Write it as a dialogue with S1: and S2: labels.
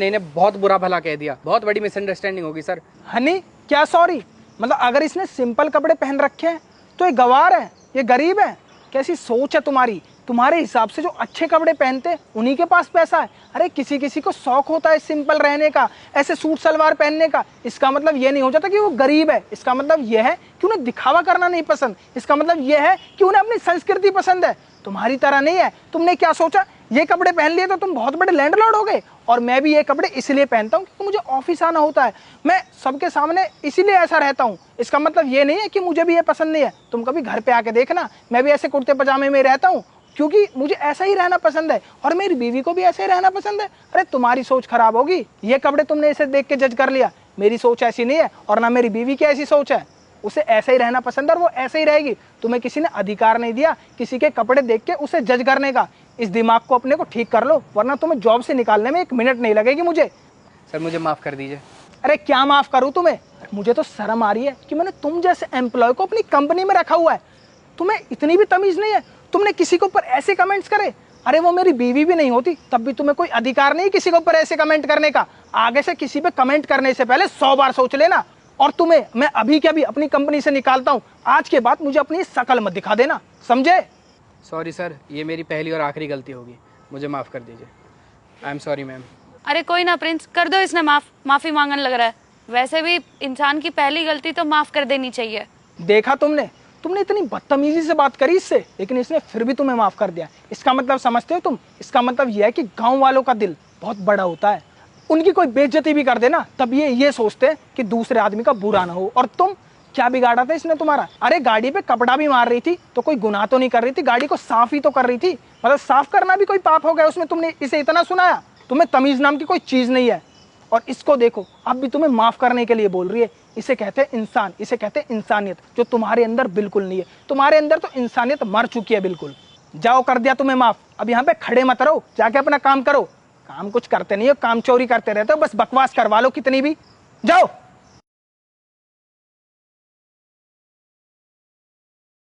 S1: इन्हें बहुत बुरा भला कह दिया, बहुत बड़ी मिसअंडरस्टैंडिंग होगी सर।
S2: हनी क्या सॉरी? मतलब अगर इसने सिंपल कपड़े पहन रखे हैं तो ये गवार है, ये गरीब है? कैसी सोच है तुम्हारी? तुम्हारे हिसाब से जो अच्छे कपड़े पहनते उन्हीं के पास पैसा है। अरे किसी किसी को शौक होता है सिंपल रहने का, ऐसे सूट सलवार पहनने का। इसका मतलब ये नहीं हो जाता कि वो गरीब है। इसका मतलब ये है कि उन्हें दिखावा करना नहीं पसंद। इसका मतलब ये है कि उन्हें अपनी संस्कृति पसंद है। तुम्हारी तरह नहीं है। तुमने क्या सोचा, ये कपड़े पहन लिए तो तुम बहुत बड़े लैंडलॉर्ड हो गए? और मैं भी ये कपड़े इसलिए पहनता हूँ क्योंकि मुझे ऑफिस आना होता है, मैं सबके सामने इसीलिए ऐसा रहता हूँ। इसका मतलब ये नहीं है कि मुझे भी ये पसंद नहीं है। तुम कभी घर पे आके देखना, मैं भी ऐसे कुर्ते पजामे में रहता हूँ क्योंकि मुझे ऐसा ही रहना पसंद है और मेरी बीवी को भी ऐसे ही रहना पसंद है। अरे तुम्हारी सोच खराब होगी, ये कपड़े तुमने इसे देख के जज कर लिया। मेरी सोच ऐसी नहीं है और ना मेरी बीवी की ऐसी सोच है। उसे ऐसे ही रहना पसंद है और वो ऐसे ही रहेगी। तुम्हें किसी ने अधिकार नहीं दिया किसी के कपड़े देख के उसे जज करने का। इस दिमाग को अपने को ठीक कर लो, वरना तुम्हें जॉब से निकालने में 1 मिनट नहीं लगेगी मुझे।
S1: सर मुझे माफ़ कर दीजिए।
S2: अरे क्या माफ करूं तुम्हें? मुझे तो शर्म आ रही है कि मैंने तुम जैसे एम्प्लॉय को अपनी कंपनी में रखा हुआ है। तुम्हें इतनी भी तमीज नहीं है, तुमने किसी के ऊपर ऐसे कमेंट्स करे। अरे वो मेरी बीवी भी नहीं होती तब भी तुम्हें कोई अधिकार नहीं किसी के ऊपर ऐसे कमेंट करने का। आगे से किसी पे कमेंट करने से पहले 100 बार सोच लेना। और तुम्हें मैं अभी के अभी अपनी कंपनी से निकालता हूं। आज के बाद मुझे अपनी शकल मत दिखा देना, समझे?
S1: सॉरी सर, ये मेरी पहली और आखिरी गलती होगी, मुझे माफ़ कर दीजिए। I am sorry ma'am.
S3: अरे कोई ना प्रिंस, कर दो इसने माफी मांगने लग रहा है। वैसे भी इंसान की पहली गलती तो माफ कर देनी चाहिए।
S2: देखा तुमने इतनी बदतमीजी से बात करी इससे, लेकिन इसने फिर भी तुम्हें माफ कर दिया। इसका मतलब समझते हो तुम? इसका मतलब यह है कि गांव वालों का दिल बहुत बड़ा होता है। उनकी कोई बेइज्जती भी कर देना तब ये सोचते हैं कि दूसरे आदमी का बुरा ना हो। और तुम क्या बिगाड़ा था इसने तुम्हारा? अरे गाड़ी पे कपड़ा भी मार रही थी तो कोई गुनाह तो नहीं कर रही थी, गाड़ी को साफ ही तो कर रही थी। मतलब साफ करना भी कोई पाप हो गया उसमें? तुमने इसे इतना सुनाया? तुम्हें तमीज नाम की कोई चीज नहीं है। और इसको देखो, अब भी तुम्हें माफ करने के लिए बोल रही है। इसे कहते हैं इंसान, इसे कहते हैं इंसानियत, जो तुम्हारे अंदर बिल्कुल नहीं है। तुम्हारे अंदर तो इंसानियत मर चुकी है बिल्कुल। जाओ, कर दिया तुम्हें माफ। अब यहाँ पे खड़े मत रहो, जाके अपना काम करो। काम कुछ करते नहीं हो, काम चोरी करते रहते हो, बस बकवास करवा लो कितनी भी। जाओ।